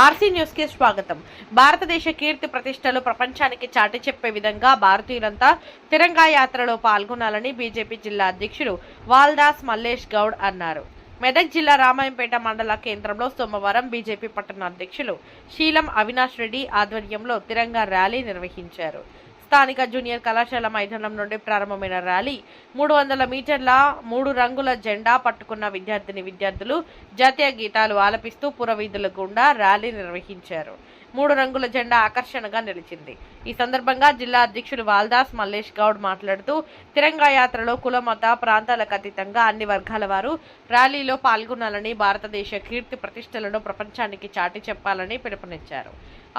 RC news కి స్వాగతం. భారతదేశ కీర్తి ప్రతిష్టలు ప్రపంచానికి చాటి చెప్పే విధంగా భారతీయులంతా తిరంగా యాత్రలో పాల్గొనాలని బీజేపీ జిల్లా అధ్యక్షుడు వాల్దాస్ మల్లేష్ గౌడ్ అన్నారు. మెదక్ జిల్లా రామాయంపేట మండల కేంద్రంలో సోమవారం బీజేపీ పట్టణ అధ్యక్షులు శీలం అవినాష్ రెడ్డి ఆధ్వర్యంలో తిరంగా ర్యాలీ నిర్వహించారు. స్థానిక జూనియర్ కళాశాల మైదానం నుండి ప్రారంభమైన ర్యాలీ 300 మీటర్ల 3 రంగుల జెండా పట్టుకున్న విద్యార్థులు జాతీయ గీతాలు ఆలపిస్తూ పురవీధుల గుండా ర్యాలీ నిర్వహించారు. 3 రంగుల జెండా ఆకర్షణగా నిలిచింది. ఈ సందర్భంగా జిల్లా అధ్యక్షులు వాల్దాస్ మల్లేష్ గౌడ్ మాట్లాడుతూ తిరంగా యాత్రలో కుల మత ప్రాంతాలకు అతీతంగా అన్ని వర్గాల వారు ర్యాలీలో పాల్గొనాలని, భారతదేశ కీర్తి ప్రతిష్టలను ప్రపంచానికి చాటి చెప్పాలని పిలుపునిచ్చారు.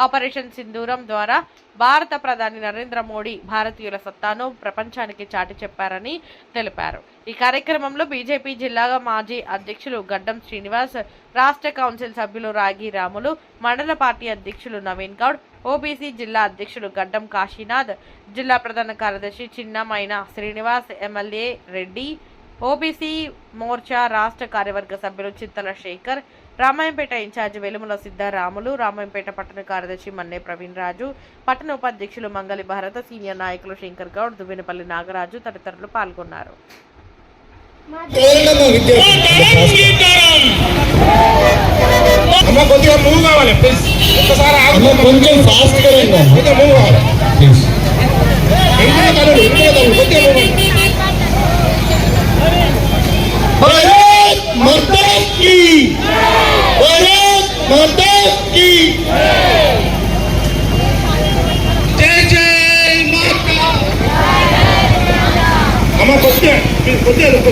ఆపరేషన్ సింధూరం ద్వారా భారత ప్రధాని నరేంద్ర మోడీ భారతీయుల సత్తాను ప్రపంచానికి చాటి చెప్పారని తెలిపారు. ఈ కార్యక్రమంలో బీజేపీ జిల్లా మాజీ అధ్యక్షులు గడ్డం శ్రీనివాస్, రాష్ట్ర కౌన్సిల్ సభ్యులు రాగి రాములు, మండల పార్టీ అధ్యక్షులు నవీన్ గౌడ్, ఓబీసీ జిల్లా అధ్యక్షులు గడ్డం కాశీనాథ్, జిల్లా ప్రధాన కార్యదర్శి చిన్నమైన శ్రీనివాస్, ఎమ్మెల్యే రెడ్డి, ఓబీసీ మోర్చా రాష్ట్ర కార్యవర్గ సభ్యులు చింతల శేఖర్, రామాయంపేట ఇన్ఛార్జి వెలుముల సిద్ధారాములు, రామాయంపేట పట్టణ కార్యదర్శి మన్నే ప్రవీణ్ రాజు, పట్టణ ఉపాధ్యక్షులు మంగళి భారత, సీనియర్ నాయకులు శంకర్ గౌడ్, దువ్వెనపల్లి నాగరాజు తదితరులు పాల్గొన్నారు.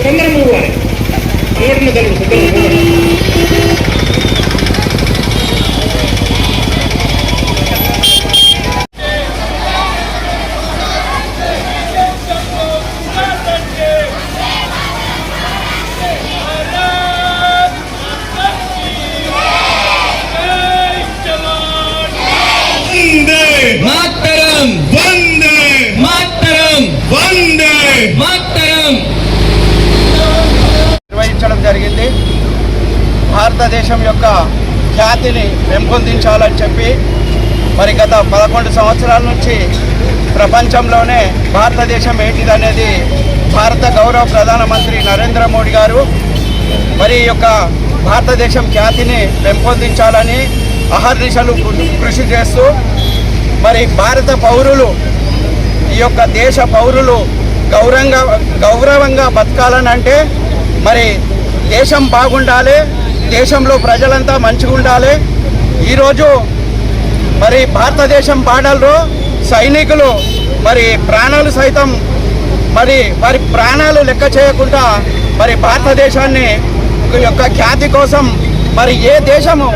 తొందర మూవాలి నిర్వహించడం జరిగింది. భారతదేశం యొక్క ఖ్యాతిని పెంపొందించాలని చెప్పి మరి గత 11 సంవత్సరాల నుంచి ప్రపంచంలోనే భారతదేశం ఏంటిదనేది భారత గౌరవ ప్రధానమంత్రి నరేంద్ర మోడీ గారు మరి యొక్క భారతదేశం ఖ్యాతిని పెంపొందించాలని అహర్నిశలు కృషి చేస్తూ మరి భారత పౌరులు, ఈ యొక్క దేశ పౌరులు గౌరవంగా బతకాలని అంటే మరి దేశం బాగుండాలి, దేశంలో ప్రజలంతా మంచిగా ఉండాలి. ఈరోజు మరి భారతదేశం బార్డర్లో సైనికులు మరి ప్రాణాలు సైతం మరి వారి ప్రాణాలు లెక్క చేయకుండా మరి భారతదేశాన్ని యొక్క ఖ్యాతి కోసం మరి ఏ దేశము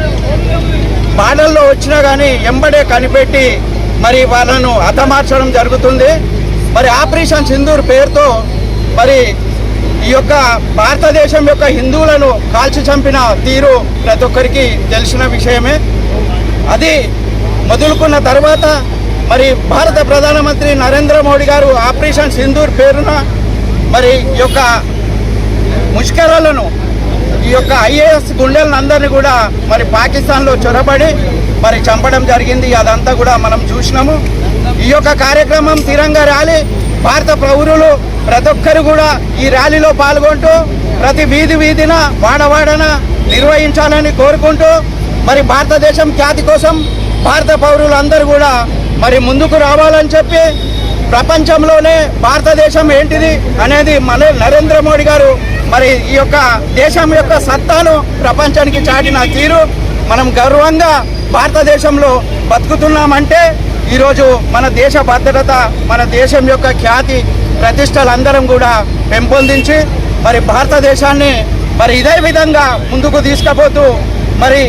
బార్డర్లో వచ్చినా కానీ ఎంబడే కనిపెట్టి మరి వాళ్ళను హతమార్చడం జరుగుతుంది. మరి ఆపరేషన్ సింధూర్ పేరుతో మరి ఈ యొక్క భారతదేశం యొక్క హిందువులను కాల్చి చంపిన తీరు ప్రతి ఒక్కరికి తెలిసిన విషయమే. అది మొదలుకున్న తర్వాత మరి భారత ప్రధానమంత్రి నరేంద్ర మోడీ గారు ఆపరేషన్ సింధూర్ పేరున మరి ఈ యొక్క ముష్కరాలను, ఈ యొక్క ఐఏఎస్ గుండెలను అందరినీ కూడా మరి పాకిస్తాన్లో చొరబడి మరి చంపడం జరిగింది. అదంతా కూడా మనం చూసినాము. ఈ యొక్క కార్యక్రమం తిరంగా ర్యాలీ భారత పౌరులు ప్రతి ఒక్కరు కూడా ఈ ర్యాలీలో పాల్గొంటూ ప్రతి వీధిన వాడవాడన నిర్వహించాలని కోరుకుంటూ మరి భారతదేశం ఖ్యాతి కోసం భారత పౌరులు అందరూ కూడా మరి ముందుకు రావాలని చెప్పి ప్రపంచంలోనే భారతదేశం ఏంటిది అనేది మన నరేంద్ర మోడీ గారు మరి ఈ యొక్క దేశం యొక్క సత్తాను ప్రపంచానికి చాటిన తీరు మనం గర్వంగా భారతదేశంలో బతుకుతున్నామంటే ఈరోజు మన దేశ భద్రత, మన దేశం యొక్క ఖ్యాతి ప్రతిష్టలందరం కూడా పెంపొందించి మరి భారతదేశాన్ని మరి ఇదే విధంగా ముందుకు తీసుకుపోతూ మరి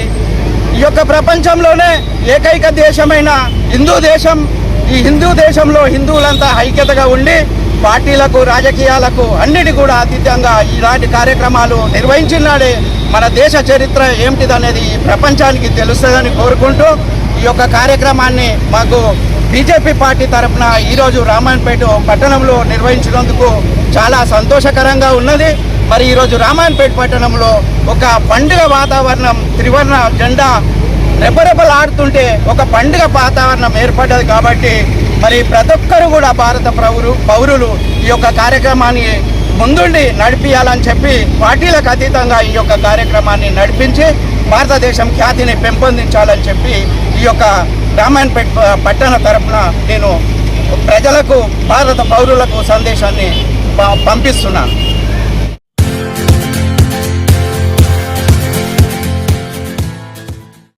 ఈ యొక్క ప్రపంచంలోనే ఏకైక దేశమైన హిందూ దేశం, ఈ హిందూ దేశంలో హిందువులంతా ఐక్యతగా ఉండి పార్టీలకు, రాజకీయాలకు అన్నిటి కూడా అతీతంగా ఇలాంటి కార్యక్రమాలు నిర్వహించినాడే మన దేశ చరిత్ర ఏమిటిదనేది ప్రపంచానికి తెలుస్తుందని కోరుకుంటూ ఈ యొక్క కార్యక్రమాన్ని మాకు బీజేపీ పార్టీ తరఫున ఈరోజు రామాయంపేట పట్టణంలో నిర్వహించినందుకు చాలా సంతోషకరంగా ఉన్నది. మరి ఈరోజు రామాయంపేట పట్టణంలో ఒక పండుగ వాతావరణం, త్రివర్ణ జెండా రెపరెపలాడుతుంటే ఒక పండుగ వాతావరణం ఏర్పడ్డది. కాబట్టి మరి ప్రతి ఒక్కరు కూడా భారత పౌరులు ఈ యొక్క కార్యక్రమాన్ని ముందుండి నడిపించాలని చెప్పి పార్టీలకు అతీతంగా ఈ యొక్క కార్యక్రమాన్ని నడిపించి భారతదేశం ఖ్యాతిని పెంపొందించాలని చెప్పి ఈ యొక్క రామాయణపేట పట్టణ తరఫున నేను ప్రజలకు భారత పౌరులకు సందేశాన్ని పంపిస్తున్నాను.